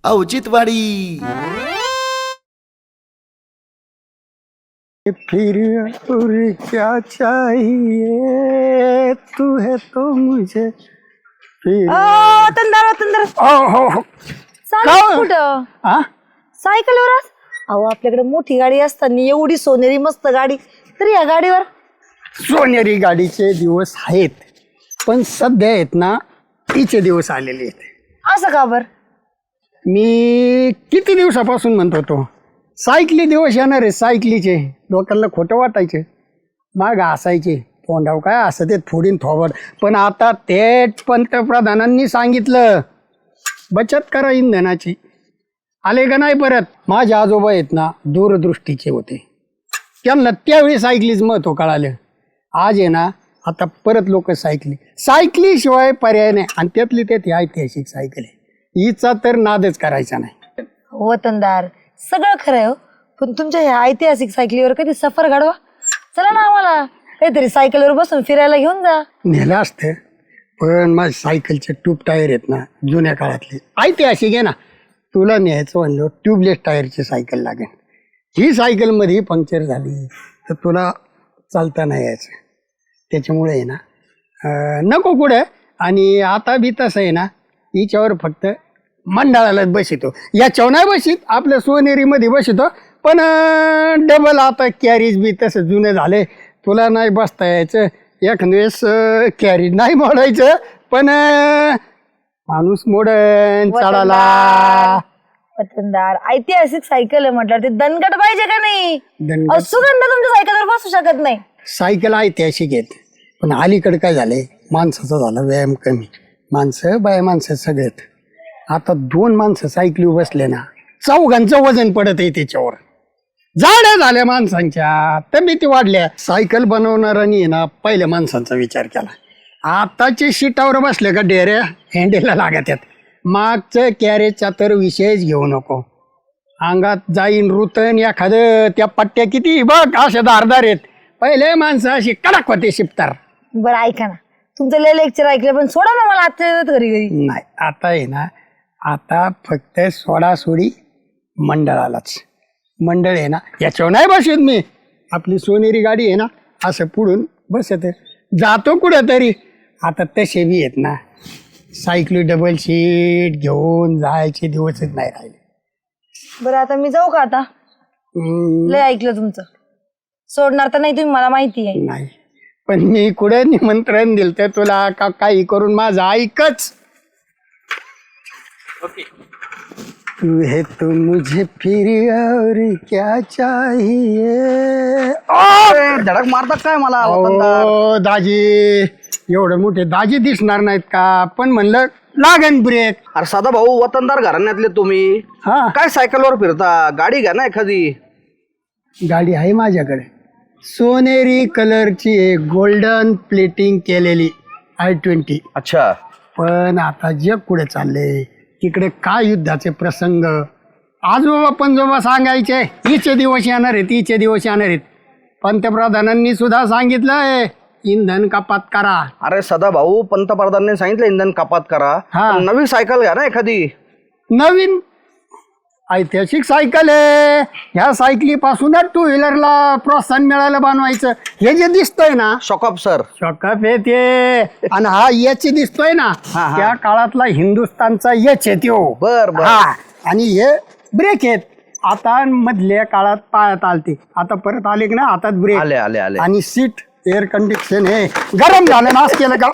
औचित्यवाडी. फिर और क्या चाहिए तू है तो मुझे फिर हो कुठं हा सायकलवर अहो आपल्याकडे मोठी गाडी असताना एवढी सोनेरी मस्त गाडी तरी या गाडीवर सोनेरी गाडीचे दिवस आहेत पण सध्या आहेत ना तिचे दिवस आलेले आहेत. असं का बर मी किती दिवसापासून म्हणत होतो सायकली दिवस येणार आहे. सायकलीचे लोकांना खोटं वाटायचे माग असायचे तोंडाव काय असं ते फोडीन थोबड. पण आता थेट पंतप्रधानांनी सांगितलं बचत करा इंधनाची. आले का नाही परत. माझे आजोबा आहेत ना दूरदृष्टीचे होते त्यांना त्यावेळी सायकलीच महत्व कळालं. आज आहे ना आता परत लोक सायकलीशिवाय पर्याय नाही. आणि त्यातली त्यात ऐतिहासिक सायकल आहे हिचा तर नादच करायचा नाही. वतनदार सगळं खरं आहे हो. पण तुमच्या ह्या ऐतिहासिक सायकलीवर कधी सफर घडवा. चला ना आम्हाला काहीतरी सायकलवर बसून फिरायला घेऊन जा. नेलं असतं पण माझ्या सायकलचे ट्यूब टायर आहेत ना जुन्या काळातले ऐतिहासिक आहे ना. तुला न्यायचं म्हणलं ट्यूबलेस टायरची सायकल लागेल. ही सायकलमध्ये पंक्चर झाली तर तुला चालता नाही यायचं. त्याच्यामुळे आहे ना नको कुठं. आणि आता बी तसं आहे ना हिच्यावर फक्त मंडळालाच बसितो. याच्यावर नाही बसित आपल्या सोनेरीमध्ये बसितो. पण डबल आता कॅरीज बी तसं जुनं झाले. तुला नाही बसता यायचं एखाद्या वेळेस कॅरीज नाही मोडायचं पण माणूस मोडन चढाला. वतनदार ऐतिहासिक सायकल आहे म्हटलं ते दणकट पाहिजे का नाही. दणकट. सुगंध तुमच्या सायकलवर बसू शकत नाही. सायकल ऐतिहासिक आहेत पण अलीकडे काय झालंय माणसाचा झाला व्यायाम कमी. माणसं बाय माणसं सगळेत. आता 2 माणसं सायकलीवर बसले ना 4घांचं वजन पडत आहे त्याच्यावर. जाड्या झाल्या माणसांच्या तब्येती वाढल्या. सायकल बनवणाऱ्यांनी ना पहिल्या माणसांचा विचार केला. आताचे सीटावर बसले का डेऱ्या हँडेलला लागत आहेत. मागचं कॅरेजचा तर विषयच घेऊ नको. अंगात जाईन रुतन एखादं. त्या पट्ट्या किती बघ अशा धारदार आहेत. पहिले माणसं अशी कडक होते शिपतार. बरं ऐका ना तुमचं लय लेक्चर ऐकलं पण सोडा ना मला आता घरी घरी. नाही आता आहे ना आता फक्त सोडासोडी मंडळालाच. मंडळ आहे ना याच्यावर नाही बसत मी. आपली सोनेरी गाडी आहे ना असं पुढून बसत जातो कुठं तरी. आता तसे बी आहेत ना सायकली डबल सीट घेऊन जायचे दिवसच नाही राहिले. बरं आता मी जाऊ का आता. लय ऐकलं तुमचं. सोडणार तर नाही तुम्ही मला माहिती आहे. नाही पण मी कुठे निमंत्रण दिलं तर तुला का काही करून माझं ऐकच. तू है तो मुझे फिर और क्या चाहिए. धडक मारतात काय मला. ओ दाजी एवढे मोठे दाजी दिसणार नाहीत का पण म्हणलं लागन ब्रेक. अरे साधा भाऊ वतनदार घराण्यातले तुम्ही हा काय सायकलवर फिरता. गाडी घ्या ना एखादी. गाडी आहे माझ्याकडे सोनेरी कलरची आहे गोल्डन प्लेटिंग केलेली i20. अच्छा पण आता जग पुढे चालले तिकडे काय युद्धाचे प्रसंग. आजोबा पंजोबा सांगायचे हिचे दिवस येणार आहेत हिचे दिवस येणार आहेत. पंतप्रधानांनी सुद्धा सांगितलंय इंधन कपात करा. अरे सदा भाऊ पंतप्रधानांनी सांगितलं इंधन कपात करा. हा. पण नवी सायकल घ्या ना एखादी. नवीन ऐतिहासिक सायकल आहे. ह्या सायकलीपासूनच 2 व्हीलरला प्रोत्साहन मिळालं बनवायचं. हे जे दिसतोय ना शॉकअप सर. शॉकअप येते आणि हा यच दिसतोय ना हा. त्या काळातला हिंदुस्थानचा यच आहे त्यो. बर बर. हा आणि हे ब्रेक आहेत. आता मधल्या काळात पायात आलते आता परत आले की ना हातात ब्रेक आले आले आले. आणि सीट एअर कंडिशन हे गरम झालं ना असं केलं का.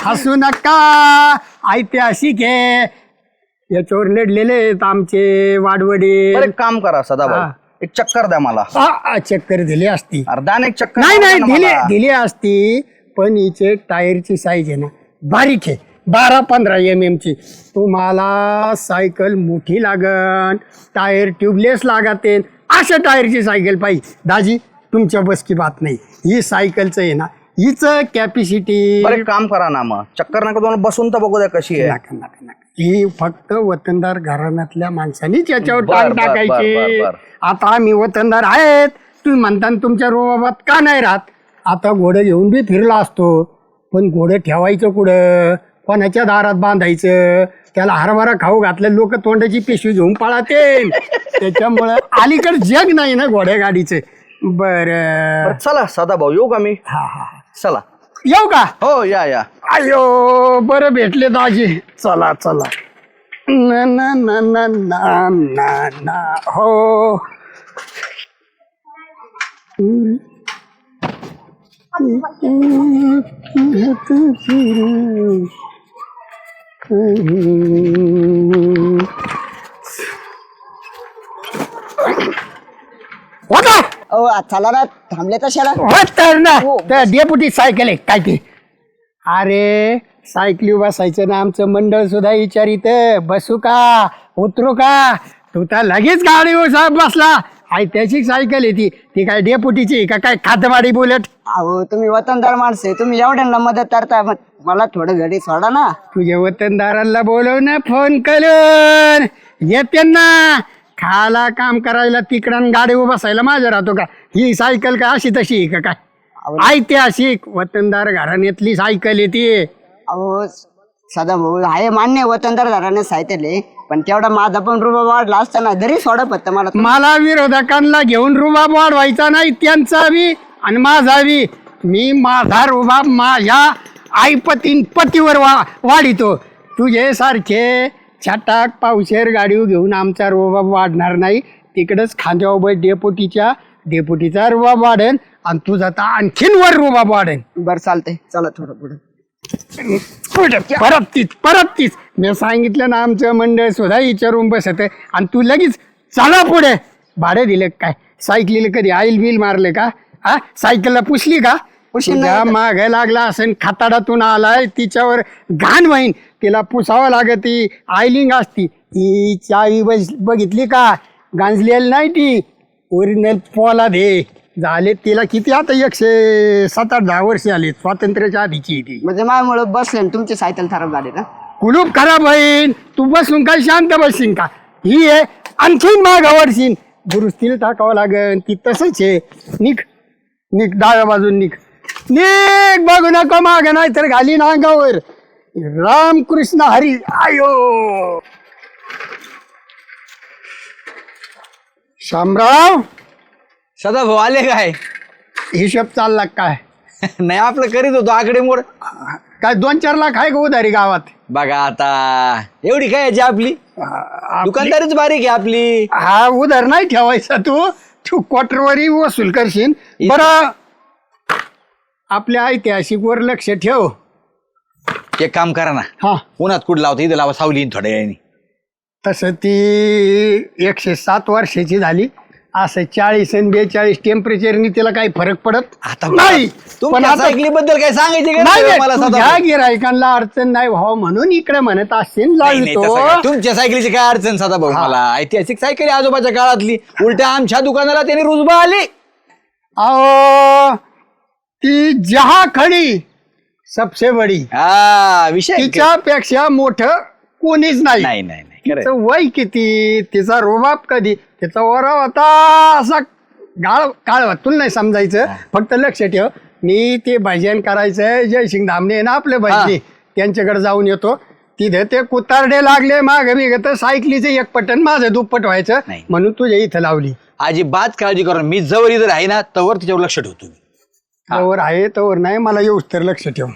हसू नका ऐतिहासिक आहे. याच्यावर लढलेले आहेत आमचे वाडवडे. बरं, एक काम करा सदा भाऊ हा. एक चक्कर द्या मला. चक्कर दिली असती. अर्धान एक चक्कर नाही द्या ना दिली मला. दिली असती पण हिचे टायरची साईज आहे ना बारीक आहे 12-15 mm ची. तुम्हाला सायकल मोठी लागन टायर ट्यूबलेस लागते अशा टायरची सायकल पाहिजे. दाजी तुमच्या बस की बात नाही. ही सायकलचं आहे ना हिचं कॅपॅसिटी. बरं एक काम करा ना मग चक्कर नका तुम्हाला बसून तर बघू द्या कशी आहे. नका नका नका. ही फक्त वतनदार घराण्यातल्या माणसांनीच याच्यावर बर, टांग बर, टाकायची. बर, बर, बर. आता आम्ही वतनदार आहेत तुम्ही म्हणता तुमच्या रोबाबात का नाही राहत. आता घोडं घेऊन बी फिरला असतो पण घोडं ठेवायचं कुठं कोणाच्या दारात बांधायचं, त्याला हरभरा खाऊ घातलं, लोक तोंडाची पिशवी घेऊन पळाते. त्याच्यामुळं अलीकडे जग नाही ना घोड्या गाडीचं. बरं चला सदा भाऊ येऊ का मी? हा हा चला येऊ का? हो या या. अयो बरं भेटले दाजी. चला चला. ना ना ना ना ना ना ना हो. होता चला ना, थांबले कशाला? तर ना त्या डेपुटी सायकल आहे काय ते. अरे सायकली बसायचं ना आमचं मंडळ सुद्धा विचारित बसू का उतरू का. तू तर लगेच गाडीवर साहेब बसला. आई त्याची सायकल आहे ती काय डेपुटीची का काय खातमाडी बुलेट. अहो तुम्ही वतनदार माणसं आहे, तुम्ही एवढ्यांना मदत करता, मग मला थोडं घरी सोडा ना. तुझ्या वतनदारांना बोलव ना फोन करून. येते ना खाला काम करायला तिकडं गाडीवर बसायला माझ्या राहतो का. ही सायकल का अशी तशी आहे का काय. ऐतिहासिक वतनदार घराण्यातली सायकल आहे ती. अहो सदा भाऊ आहे मान्य, वतनदार घराने सायकल आहे, पण तेवढा माझा पण रुपा वाढला असताना जरी सोडा फक्त मला. मला विरोधकांना घेऊन रुबाब वाढवायचा नाही, त्यांचा बी आणि माझा बी. मी माझा रुबाब माझ्या आईपतीन पतीवर वाढितो. तुझे सारखे छटाक पावशेर गाडीवर घेऊन आमचा रुबाब वाढणार नाही. तिकडच खांद्यावर डेपुटीचा रुबाब वाढेल आणि तुझा तर आणखीन वर रुबाब वाढेल. बरं चालतंय, चला थोडं पुढे. परत तीच मी सांगितलं ना आमचं मंडळ सुद्धा विचारून बसत आणि तू लगेच चला पुढे. भाडे दिले काय सायकलीला? कधी आईल बिल मारले का? हा सायकलला पुसली का? माग लागला असेल, खाताडातून आलाय, तिच्यावर घाण वाईन, तिला पुसावं लागत. ती आयलिंग असती ती चावी बघितली का? गांजलेली नाही ती, ओरिजिनल पोला दे झाले. तिला किती आता 107-10 वर्ष आले, स्वातंत्र्याच्या आधीची ती. म्हणजे माझ्यामुळे बसले आणि तुमची सायकल खराब झाली का? कुलूप खराब होईन, तू बसून काय शांत बसशील का? ही आहे आणखीन मागावरशील, दुरुस्तीला टाकावं लागेल. ती तसंच आहे. निक डाव्या बाजून निक बघू नको माग, नाही तर घाली ना अंगावर. रामकृष्ण हरी. आयो शामराव, सदा भाऊ आले काय? हिशोब चालला काय? नाही आपलं करीत होतो आकडे मोड. काय 2-4 लाख आहे का उधारी गावात? बघा आता एवढी काय याची आपली दुकानदारीच बारीक आहे आपली. हा उधार नाही ठेवायचा. तू क्वार्टरवरी वसूल करशील. बरं आपल्या ऐतिहासिक वर लक्ष ठेव. एक काम करा ना, हा उन्हात कुठं लावता इथं लावा, सावली येईन थोड्या वेळाने. तसं ती 107 वर्षाची झाली. असं 40 आणि 42 टेम्परेचरनी तिला काही फरक पडत आता नाही. पण तुमच्या आता सायकली बद्दल काय सांगायचे का नाही नाही मला सदा तुझ्या भाऊ? गिरायकांना अडचण नाही व्हावं म्हणून इकडे म्हणत असेल नाही, नाही, तसं लावतो. काय. तुमच्या सायकलीची काय अडचण सदा भाऊ? मला ऐतिहासिक सायकली आजोबाच्या काळातली, उलट्या आमच्या दुकानाला त्यांनी रुजबा आली. अहो ती जहा खडी सबसे बडी. हा विषय तिच्यापेक्षा मोठं कोणीच नाही. नाही नाही नाही खरं. तिचं वय किती, तिचा रुबाब कधी, तिचा ओराव आता असा काळ तुला नाही समजायचं. फक्त लक्ष ठेव, मी ते भजन करायचं जयसिंग धामणे ना आपले भजनी, त्यांच्याकडे जाऊन येतो. तिथे ते कुतारडे लागले माग मी तर सायकलीचं एक पटन माझं दुप्पट व्हायचं नाही. म्हणून तुझ्या इथं लावली. अजिबात काळजी करू. मी जवळ इथं आहे ना तवर तिच्यावर लक्ष ठेवतो मी. तवर आहे तवर नाही, मला येऊच तर लक्ष ठेव.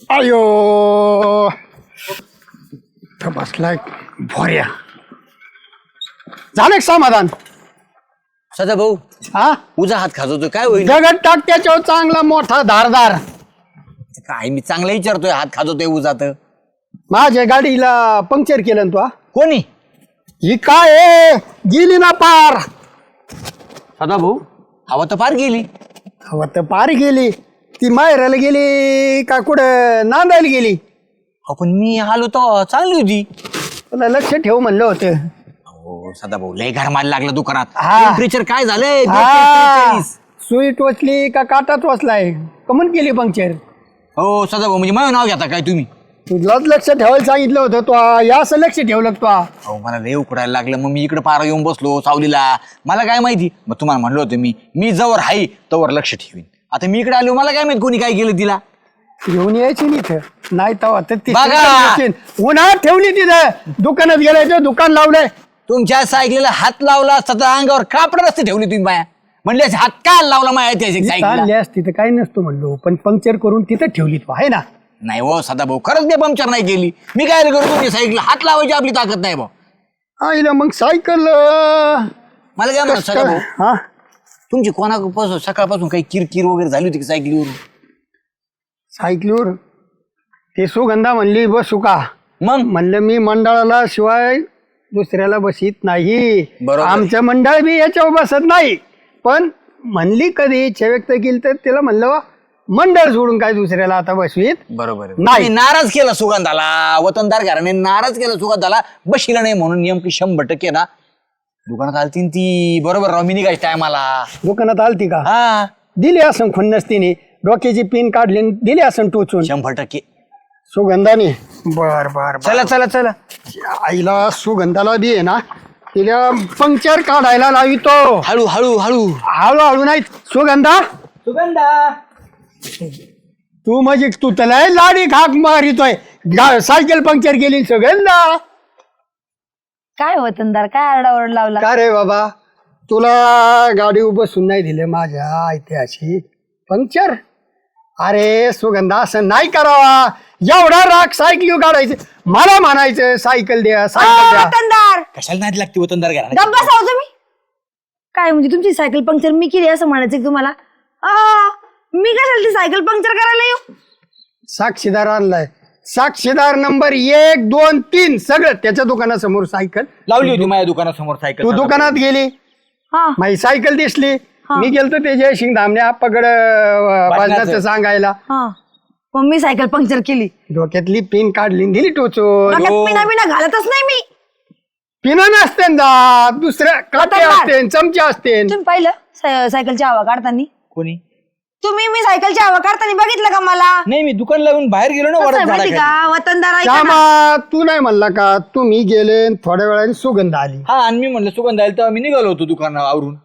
अयो बसलाय भोऱ्या. झालं समाधान? सदा भाऊ हा उजा हात खाजवतोय काय होईल? दगड टाक त्याच्यावर चांगला मोठा धारदार. काय मी चांगला विचारतोय, हात खाजवतोय उजात. माझ्या गाडीला पंक्चर केलं ना तू. कोणी? ही काय आहे? गेली ना पार. सदा भाऊ हवा तर पार गेली. हवा तर पार गेली. ती माहेराला गेली का कुठं नांदायला गेली? पण मी आलो तर चांगली होती. तुला लक्ष ठेव म्हणलं होतं. हो सदा भाऊ लय घरमाल लागला दुकानात. हा. टेम्परेचर काय झालंय? हा. 43. सुई टोचली का काटा टोचलाय? कमन केली पंक्चर? हो सदा भाऊ म्हणजे माझं नाव घेता काय तुम्ही? तुलाच लक्ष ठेवायला सांगितलं होतं तू. या असं लक्ष ठेवलं तू. अहो मला लय उकडायला लागलं, मग मी इकडे पारा येऊन बसलो सावलीला. मला काय माहिती, मग तुम्हाला म्हणलं होतं मी जवळ आहे तवर लक्ष ठेवीन. आता मी इकडे आलो, मला काय माहिती कोणी काय केलं तिला. घेऊन यायची नाही इथं. नाही तेव्हा तर ती बघा. सायकल उन्हात ठेवली तिथं, दुकानात गेलायचं, दुकान लावलंय. तुमच्या सायकलीला हात लावला सतत अंगावर कापड रस्ते ठेवली तुम्ही बाया म्हणले हात काय लावला माझ्या ऐतिहासिक सायकलीला चालली असती तर काही नसतो म्हणलो, पण पंक्चर करून तिथं ठेवली तू आहे ना. नाही हो सदाभाऊ खरंच मी पंक्चर नाही केली मी काय करू तुमच्या सायकल हात लावायची आपली ताकद नाही भाऊ आईला मग सायकल मला काय म्हणा सदाभाऊ हा तुमची कोणापासून सकाळपासून काही किरकिर वगैरे झाली होती की सायकलीवर सायकलीवर ते सुगंधा म्हणली बसू का, मग म्हणलं मी मंडळाला शिवाय दुसऱ्याला बसीत नाही, बरोबर. आमचं मंडळ बी याच्यावर बसत नाही. पण म्हणली कधी इच्छा व्यक्त केली तर तिला म्हणलं वा, मंडळ सोडून काय दुसऱ्याला आता बसवीत बरोबर आहे. नाही. तुम्ही नाराज केला सुगंधाला वतनदार घराने नाराज केला सुगंधाला बशीला नाही म्हणून नेमकी 100% ना दुकानात आलती ती बरोबर राव मी निघायच्या टायमाला दुकानात आलती का, हा दिली असं खुन्नस तिने डोक्याची पिन काढली आणि दिली असं टोचून 100% सुगंधाने. बर बर चला चला चला आईला सुगंधाला बी आहे ना तिला पंक्चर काढायला लावितो. हळू हळू हळू हळूहळू नाही सुगंधा, सुगंधा तू म्हणजे तू त्याला लाडी खाक मारितोय, सायकल पंक्चर केली सुगंधा. काय वतनदार काय आरडाओरड लावला? का रे बाबा तुला गाडी बसून नाही दिले माझ्या ऐतिहासिक पंक्चर. अरे सुगंधा असं नाही करावा, एवढा राग सायकल काढायचं, मला म्हणायचं सायकल द्या सायकल द्या. वतनदार कशाला नाही लागते वतनदार घराने गप्पा साव तुम्ही. काय म्हणजे तुमची सायकल पंक्चर मी केली असं म्हणायचं का तुम्हाला? मी कशाला ती सायकल पंक्चर करायला येऊ? साक्षीदार आणलाय, साक्षीदार नंबर 1, 2, 3 सगळं त्याच्या दुकानासमोर सायकल लावली होती माझ्या दुकानासमोर सायकल तू दुकानात गेली, हा माझी सायकल दिसली, मी गेलतो ते जयसिंग धामणे आप्पाकडे भाजनाचं सांगायला, हा मग मी सायकल पंक्चर केली. डोक्यातली पिन काढली आणि दिली टोचून. डोक्यात पिना बिना घालतच नाही मी. पिन नसते ना दुसऱ्या काटे असते चमचे असते. तुम्ही पाहिलं सायकलची हवा काढताना? कोणी तुम्ही मी सायकलची हवा काढताना बघितलं का मला? नाही मी दुकान लावून बाहेर गेलो ना कसं वरात आहे माहिती झाडाखाली. का वतनदार ऐका ना. श्यामा तू नाही म्हणला का तुम्ही गेले आणि थोड्या वेळाने सुगंध आली. हा आणि मी म्हणलं सुगंध आली तेव्हा मी निघालो होतो दुकानावरून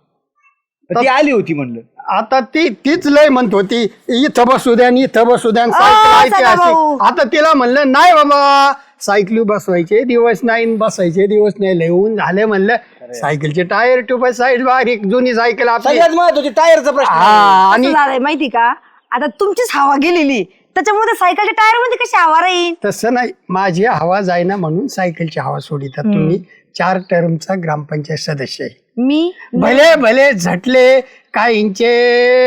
ती आली होती म्हणलं आता तीच लय म्हणत होती इथं बसू द्या आणि इथं बसू द्या आणि सायकल सदाभाऊ. ऐतिहासिक. आता तिला म्हणलं नाही बाबा सायकली बसवायचे दिवस नाही आणि बसायचे दिवस नाही लय ऊन झाले म्हणलं सायकलचे टायर ट्यूब साईड बारीक जुनी सायकल आपली. सगळ्यात महत्वाची टायरचा प्रश्न हा आणि कसं झालंय माहिती का, आता तुमचीच हवा गेलेली त्याच्यामुळे सायकलच्या टायर मध्ये कशी हवा राहील? तसं नाही, माझी हवा जाईना म्हणून सायकलची हवा सोडितात. तुम्ही 4 टर्मचा ग्रामपंचायत सदस्य आहे. मी भले भले झटले काहींचे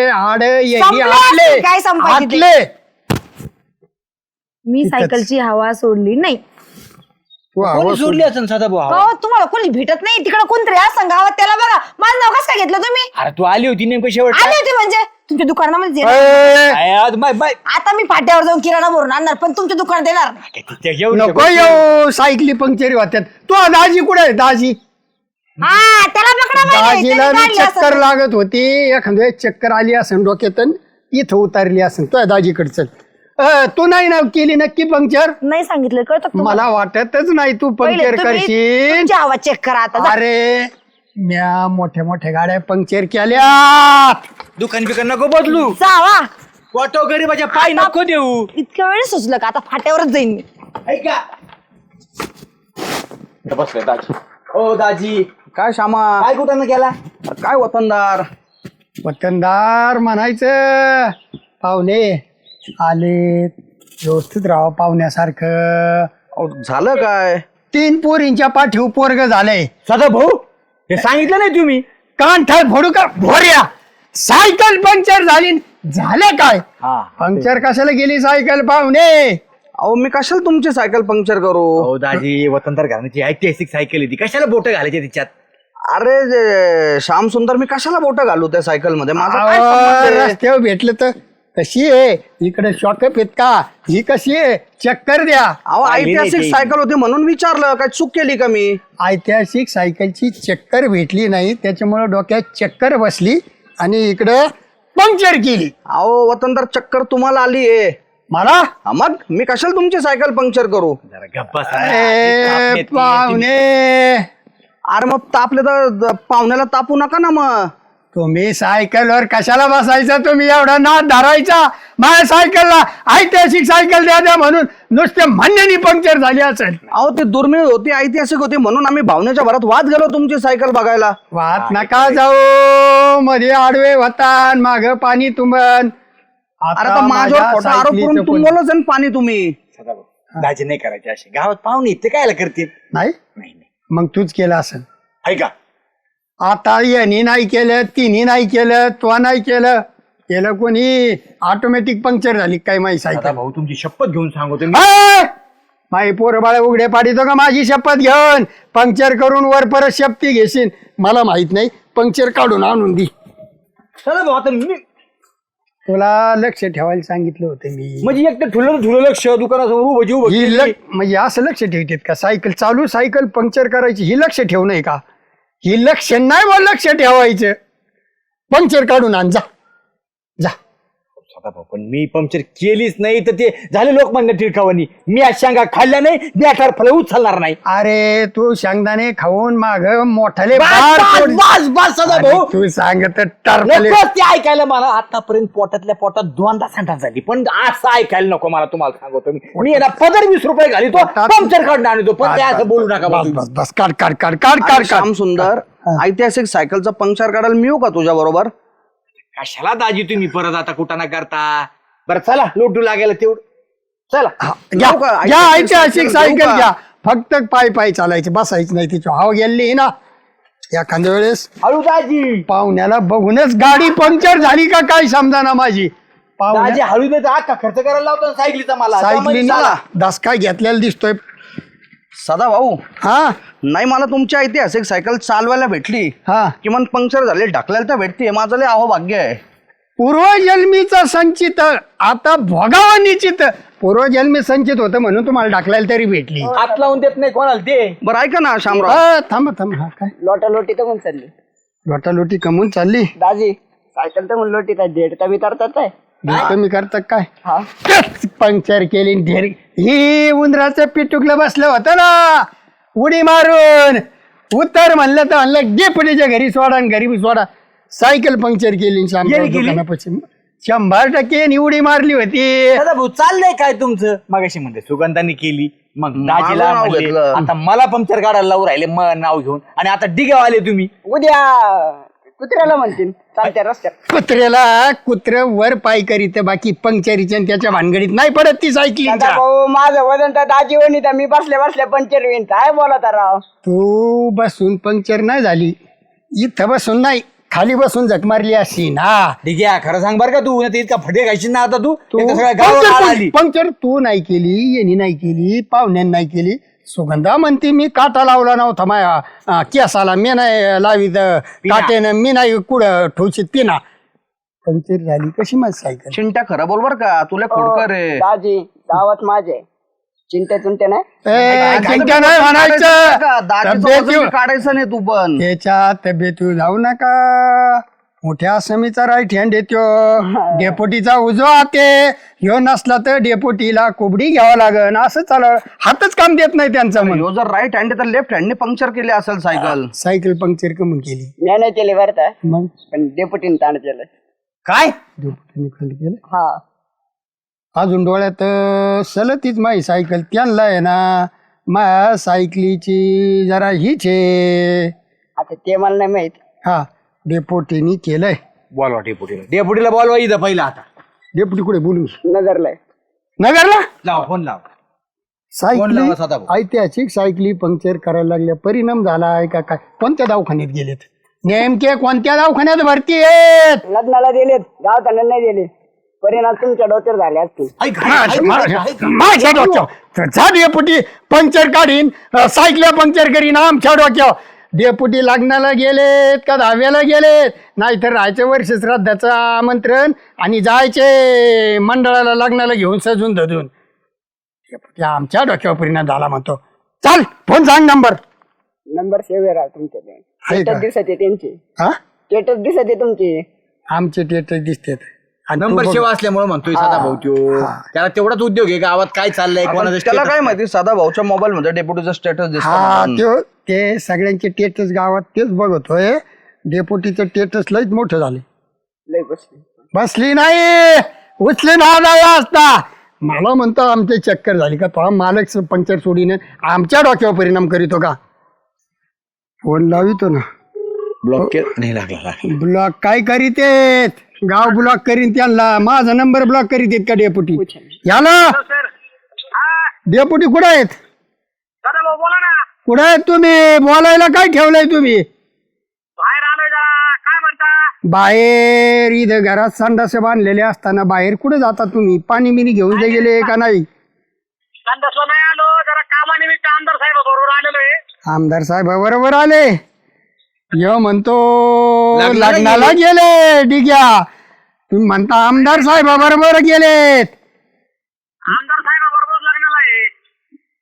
आड संपले असतील, काय संपायचे ते? आटले मी सायकलची हवा सोडली नाही. तू हवा कोणी सोडली असेल सदाभाऊ हवा? हो तुम्हाला कोणी भेटत नाही तिकडे कोणतरी असं गावात त्याला बघा. माझं नाव कसं काय घेतलं तुम्ही? अरे तू आली होती नेमकं शेवट आले होते म्हणजे तुमच्या दुकानामध्ये ए, आता मी फाट्यावर जाऊन किराणा भरून आणणार पण तुमच्या दुकानात येणार नाही. नको येऊ सायकली पंक्चरी होत्यात. तू दाजी कुठे आहे दाजी? हा त्याला पकडा पाहिजे. दाजीला त्याने बी काढली चक्कर असेल. लागत होती, एखाद्या चक्कर आली असेल डोक्यातून इथं उतारली असेल तो दाजीकडे चल. तू नाही ना केली नक्की पंक्चर? नाही सांगितलं कळतं का तुम्हाला? मला वाटतच नाही तू पहिले पंक्चर तुम्ही करशील. तुमची हवा चेक करा आता जा. अरे म्या मोठ्या मोठ्या गाड्या पंक्चर केल्या. दुकान बिकान नको बदलू जावा वाटो गरीबाच्या पाय नको देऊ इतक्या वेळेस सुचलं का आता फाट्यावरच जाईन मी. ऐका बसले दाजी ओ दाजी काय श्यामा काय कुठं केला काय वतनदार वतनदार म्हणायचं. पाहुणे आले व्यवस्थित राहा पाहुण्यासारखं. अहो, झालं काय 3 पोरींच्या पाठीव पोरग झालंय. सदाभाऊ हे सांगितलं नाही तुम्ही कान ठाय फोडू का भोऱ्या. सायकल पंक्चर झाली झालं काय? हा पंक्चर कशाला गेली सायकल पाहुणे? अहो मी कशाला तुमची सायकल पंक्चर करू हो दाजी वतनदार घराण्याची ऐतिहासिक सायकल आहे ती कशाला बोट घालायची तिच्यात अरे श्याम सुंदर मी कशाला बोट घालू त्या सायकल मध्ये माझा काय अहो, संबंध आहे? रस्त्यावर भेटलं तर कशी आहे इकडे शॉकअप आहेत का? ही कशी आहे चक्कर द्या. अहो पाहिली नाही ऐतिहासिक ती. सायकल होती म्हणून विचारलं काय चूक केली का मी ऐतिहासिक सायकलची चक्कर भेटली नाही त्याच्यामुळे डोक्यात चक्कर बसली आणि इकडं पंक्चर केली. अहो वतनदार चक्कर तुम्हाला आली आहे मला मग मी कशाला तुमची सायकल पंक्चर करू जरा गप्पा पाहुणे अरे मग तापले तर पाहुण्याला तापू नका ना मग तुम्ही सायकलवर कशाला बसायचा, तुम्ही एवढा नाद धरायचा माझ्या सायकलला ऐतिहासिक सायकल द्या म्हणून नुसते म्हणण्यानी पंक्चर झाली असेल. अहो ते दुर्मिळ होती, ऐतिहासिक होती म्हणून आम्ही भावनेच्या भरात वाद गेलो तुमची सायकल बघायला. वाहत नका जाऊ, मध्ये आडवे होतान माग पाणी तुंबन. अरे आता माझ्यावर खोटा आरोप करून तुंबवलंच आणि पाणी तुम्ही. दाजी नाही करायचे असे, गावात पाहुणे ते कायला करतील. नाही नाही मग तूच केलं असेल. ऐका आता यांनी नाही केलं, तिन्ही नाही केलं, तो नाही केलं, केलं कोणी ऑटोमॅटिक पंक्चर झाली काय माझी सायकल. भाऊ तुमची शपथ घेऊन सांगतो माई पोरं बाळा उघडे पाडीतो का माझी शपथ घेऊन पंक्चर करून वर परत शपथी घेशील. मला माहित नाही, पंक्चर काढून आणून दी. भाऊ आता मी तुला लक्ष ठेवायला सांगितलं होतं मी. म्हणजे एक तर ठुलं लक्ष दुकानासमोर उभं जीव ही म्हणजे असं लक्ष ठेवतात का, सायकल चालू सायकल पंक्चर करायची ही लक्ष ठेवू नये का. ही लक्ष नाही बा लक्ष ठेवायचं. पंक्चर काढून आण जा जा. पण मी पंक्चर केलीच नाही तर ते झाले लोकमान्य टिळकावानी. मी आज शेंगा खाल्ल्या नाही, बेकार फळ उचलणार नाही. अरे तू शेंगदाणे खाऊन माग मोठाले भाऊ तू सांगत टरफले. ते ऐकायला मला आतापर्यंत पोटातल्या पोटात 2दा संडास झाली, पण असं ऐकायला नको मला. तुम्हाला सांगतो मी याला 15-20 रुपये घालितो, पंक्चर काढून आणतो, पण ते असं बोलू नका. बस बस बस काढ काढ काढ काढ काढ काढ. श्याम सुंदर, ऐतिहासिक सायकलचं पंक्चर काढायला मी येऊ का तुझ्या बरोबर? कशाला दाजी तुम्ही परत आता कुठं ना करता. बरं चला, लोटू लागायला तेवढं चला. घ्या ऐतिहासिक सायकल घ्या, फक्त पाय पाय चालायचे, बसायचं नाही. तिची हवा गेली ना एखाद्या वेळेस हळू दाजी. पाहुण्याला बघूनच गाडी पंक्चर झाली का काय समजा ना माझी. दाजी हळू देत का खर्च करायला लावतो ना सायकलीचा मला. सायकलीला दसका घेतलेला दिसतोय. सदा भाऊ, हा नाही मला तुमची ऐतिहासिक सायकल चालवायला भेटली, हा किमान पंक्चर झाले ढकलायला तर भेटते, माझं लय अहोभाग्य आहे. पूर्वजन्मीचा संचित आता भोगावा निश्चित. पूर्वजन्मी संचित होतं म्हणून तुम्हाला ढकलायला तरी भेटली. हात लावून देत नाही कोणाला ते. बरं ऐका ना शामराव, थांबा थांबा. हा काय लोटालोटी तर म्हणून चालली लोटालोटी कमवून चालली. दाजी सायकल तर म्हणून लोटीत आहे, डेट तर विचारतात आहे. तुम्ही करता काय हा पंक्चर केली ढेर. ही उंदराचं पिटुकलं बसलं होतं ना, उडी मारून उतर म्हणलं तर म्हणलं डेपुटीच्या घरी सोडा आणि घरी सोडा. सायकल पंक्चर केली दुकानापासून 100% उडी मारली होती. दादा भाऊ चाललंय काय तुमचं? मगाशी म्हणते सुगंधांनी केली, मग दाजीला नाव म्हणले, घेतलं. आता मला पंक्चर काढायला लावून राहिले नाव घेऊन, आणि आता डिगे आले तुम्ही. उद्या कुत्र्याला म्हणतील चालत्या रस्त्यात. कुत्र वर पाय करीत, बाकी पंक्चरीच्या आणि त्याच्या भानगडीत नाही पडत ती सायकली. भाऊ माझं वजन तर दाजी वणी मी बसल्या बसल्या पंक्चर होईन. काय बोलत राव. तू बसून पंक्चर नाही झाली, इथं बसून नाही खाली बसून झक मारली अशी ना. डिगे खरं सांग बरं का तू, नाही इतका फटे घायची ना आता तू. सगळ्या गावाला आली. पंक्चर तू नाही केली, यांनी नाही केली, पाहुण्यांनी नाही केली. सुगंधा म्हणते मी काटा लावला नव्हता माझ्या केसाला, मी नाही लावित काटेनं, मी नाही कुठं ठोशीत पिना. पंक्चर झाली कशी माझी सायकल. चिंट्या खरं बोल बर का, तुला खोडकर रे. दाजी गावात माझे चिंट्या चुंट्या नाही. चिंता नाही म्हणायचं, दाजीचं वजन काढायचं नाही तू पण. त्याच्या तब्येती जाऊ नका. मोठ्या समीचा राईट हँड येतो, डेपोटीचा उजवा हाते. ह्यो नसला तर डेपोटीला कोबडी घ्यावं लागन. असं चालू, हातच काम देत नाही त्यांचं. म्हणून ह्यो जर राईट हँड तर लेफ्ट हँडने पंक्चर केली असेल सायकल. सायकल पंक्चर कमून केली. मी नाही केले बरं का, मग पण डेपुटीने ताण केलं. काय डेपोटीने खाली केलं. हा अजून डोळ्यात सलतीच माझी सायकल. त्यांना आहे ना माझ्या सायकलीची जरा हीच आहे. आता ते मला नाही माहित. हा डेपोटीनी केलंय. बोलवा डेपुटीला बोलवा इथं पहिला. आता डेपोटी कुठे बोलू नगरलाय. नगरला. लाव फोन लाव. सायकली लावा सदाभाऊ. ऐतिहासिक सायकली पंक्चर करायला लागल्या, परिणाम झालाय का काय? कोणत्या दवाखान्यात गेलेत नेमके, कोणत्या दवाखान्यात भरती आहेत? लग्नाला दिलेत, गावताना नाही दिले. परिणाम तुमच्या डोक्यावर झाले असतील. माझ्या डोक्यावर जा डेपुटी पंक्चर काढीन, सायकल पंक्चर करीन आमच्या डोक्यावर. डेपुटी लग्नाला गेलेत का दहाव्याला गेलेत? नाहीतर राहायचं वर्ष श्राद्धाचं आमंत्रण आणि जायचे मंडळाला लग्नाला घेऊन सजून धजून. डेपुटी आमच्या डोक्यावर परिणाम झाला म्हणतो. चाल फोन सांग नंबर. नंबर सेव्ह राहा तुमच्याकडे. आहे का? स्टेटस दिसत आहे त्यांची. हा स्टेटस दिसत आहे तुमची. आमचे टेट दिसतात. नंबर सेवा असल्यामुळे म्हणतोय सदा भाऊ त्यो. त्याला तेवढाच उद्योग आहे, गावात काय चाललंय कोणाचं त्याला status काय माहिती, साधा भाऊच्या मोबाईल मध्ये डेप्युटीचा स्टेटस हा दिसतो. ते सगळ्यांचे टेटस गावात तेच बघतोय. डेपोटीचं टेटस लयच मोठं झाले. लय बसली. बसली नाही, उचले ना असता. मला म्हणतो आमची चक्कर झाली का? तो मालक पंक्चर सोडीने आमच्या डोक्यावर परिणाम करीतो का? फोन लावितो ना. ब्लॉक नाही लागला. ब्लॉक काय करीत आहेत? गाव ब्लॉक करीन त्यांना. माझा नंबर ब्लॉक करीत आहेत का डेपुटी? याला डेपुटी कुठं आहेत? कुठं आहेत तुम्ही? बोलायला काय ठेवलंय तुम्ही? बाहेर इथं घरात संडास बांधलेले असताना बाहेर कुठे जाता तुम्ही? पाणी बिनी घेऊन जे गेले का नाही? संडासला नाही आलो, जरा कामानिमित्त आमदार साहेब बरोबर आलेलो आहे. आमदार साहेब बरोबर आले. य म्हणतो लग्नाला गेले डिग्या. तुम्ही म्हणता आमदार साहेब बरोबर गेलेत. आमदार साहेब बरोबर लग्नाला आहे.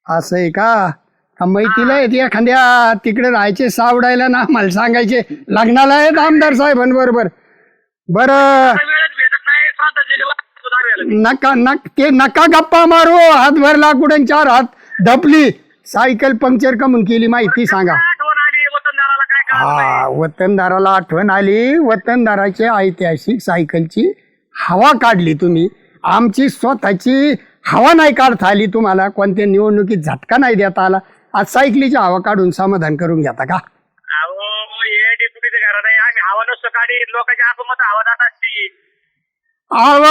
असं आहे का? मैतीला येते एखाद्या तिकडे राहायचे सावडायला ना मला सांगायचे लग्नाला आहेत आमदार साहेबांबरोबर. बरं वेळेत भेटत नाही, नका ते नका गप्पा मारू. हातभर लाकूड 4 हात धपली. सायकल पंक्चर कमून केली माहिती सांगा. आठवण आली वतनदाराला काय हा, वतनदाराला आठवण आली. वतनदाराच्या ऐतिहासिक सायकलची हवा काढली तुम्ही. आमची स्वतःची हवा नाही काढता आली तुम्हाला. कोणत्या निवडणुकीत झटका नाही देता आला. आज सायकलीची हवा काढून समाधान करून घेता का? अहो हे डेप्युटीचं घर नाही, आम्ही हवा नसतो काढी, लोकांच्या आतमध्ये हवा जात असती. आव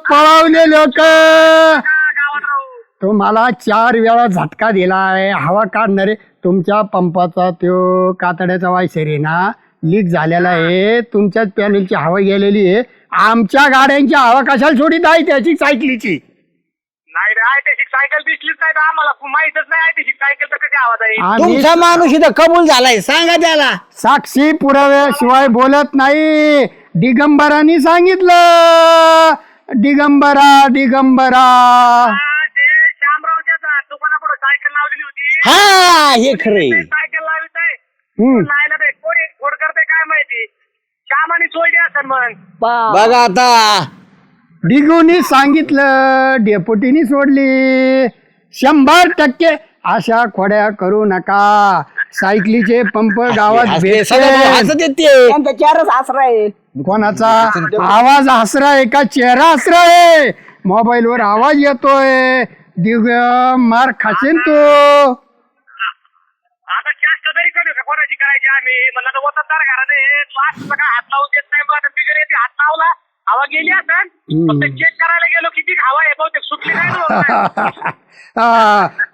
पळवले लोक. गावात राहू तुम्हाला 4 वेळा झटका दिलाय. हवा काढणारे तुमच्या पंपाचा तो कातड्याचा वायसर आहे ना, लीक झालेला आहे. तुमच्याच पॅनलची हवा गेलेली आहे. आमच्या गाड्यांची हवा कशाला सोडित आहे त्याची सायकलीची? नाही रे, ऐतिहासिक सायकल दिसलीच नाही तर आम्हाला माहितच नाही ऐतिहासिक सायकल तर कशी आवाज आहे. आम्ही तुमचा माणूस इथं कबूल झालाय, सांगा त्याला. साक्षी पुराव्याशिवाय बोलत नाही. दिगंबरांनी सांगितलं. दिगंबरा दिगंबरा. ते शामरावच्या दुकानापुढे सायकल लावलेली होती. हा हे खरे. सायकल लावित आहे. हम्म. लायला ते कोणी फोड करते काय माहिती. श्यामाने सोडली असेल मग. बघा आता डिगूनी सांगितलं, डेपुटीनी सोडली. 100% अशा खोड्या करू नका. सायकलीचे पंप गावात भेटते. हसत येते. त्यांचा 4च आसरा आहे. कोणाचा आवाज हसरा आहे का चेहरा हसरा आहे? मोबाईल वर आवाज येतोय. दिग मार खाशील तू. आता जास्त तरी करू का कोणाची करायची आम्ही म्हणलं तर वतनदार घरात आहे. लास्ट काय हात लावून देत नाही. मग आता बिगर येते हात लावला हवा गेली असेल. फक्त चेक करायला गेलो किती हवा आहे बहुतेक सुटली नाही.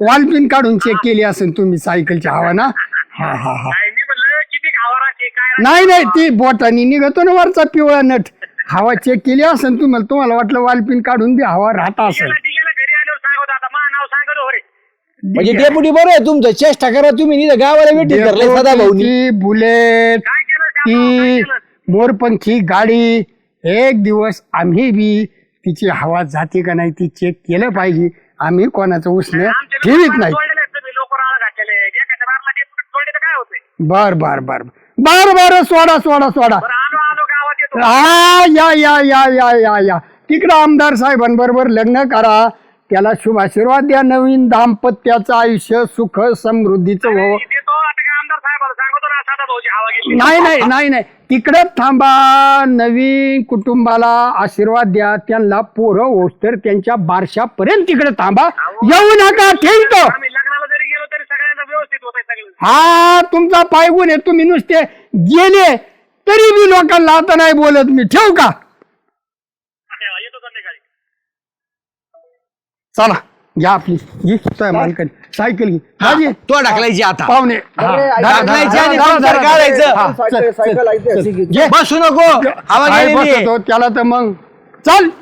वॉलपिन काढून चेक केली असेल तुम्ही सायकलची हवा ना? हा हा हा. नाही मी म्हणलं किती हवा राहते काय नाही नाही ती बोटानी निघतो ना वरचा पिवळा नट. हवा चेक केली असेल तुम्हाला वाटलं वॉलपिन काढून बी हवा राहता असेल. गेला घरी आल्यावर सांगत आता मा नाव सांगत हो रे. म्हणजे डेपुटी बरोबर आहे तुमचं. चेष्टा करा तुम्ही. इथं गावाला भेटी धरले सदा भाऊनी. ती बुलेट, काय केलं श्यामराव, काय ती केलं? मोरपंखी गाडी. एक दिवस आम्ही बी तिची हवा जाते का नाही ती चेक केलं पाहिजे. आम्ही कोणाचं उसने आमचे लोक ठेवीत बाहेर नाही. सोडलेले आहेत तुम्ही, लोक राळा घातलेले आहेत. एखाद्या बारला डेपुटी सोडले तर काय होते. बर बर बर बर सोडा बरं आलो गावात येतो. हा या तिकडं आमदार साहेबांबरोबर लग्न करा. त्याला शुभ आशीर्वाद द्या. नवीन दाम्पत्याचं आयुष्य सुख समृद्धीचं व्हावं. देतो आता काय आमदार साहेबाला सांगतो ना साधा भाऊची हवा गेली. नाही तिकडे थांबा. नवीन कुटुंबाला आशीर्वाद द्या. त्यांना पोरं होस्तर त्यांच्या बारशापर्यंत तिकडे थांबा. येऊ नका ठेवतो. आम्ही लग्नाला जरी गेलो तरी सगळ्यांना व्यवस्थित होतंय सगळं. हा तुमचा पायगुण आहे. तुम्ही नुसते गेले तरी मी लोकांना आता नाही बोलत. मी ठेवू का? येतो संध्याकाळी. चला घ्या आपली घे मालकाने सायकल घे माझी. तो ढकलायची आता. पाहुणे ढकलायची आणि पंक्चर काढायचं. घे. बसू नको, हवा काय गेलेली आहे. बसतो त्याला तर मग चल.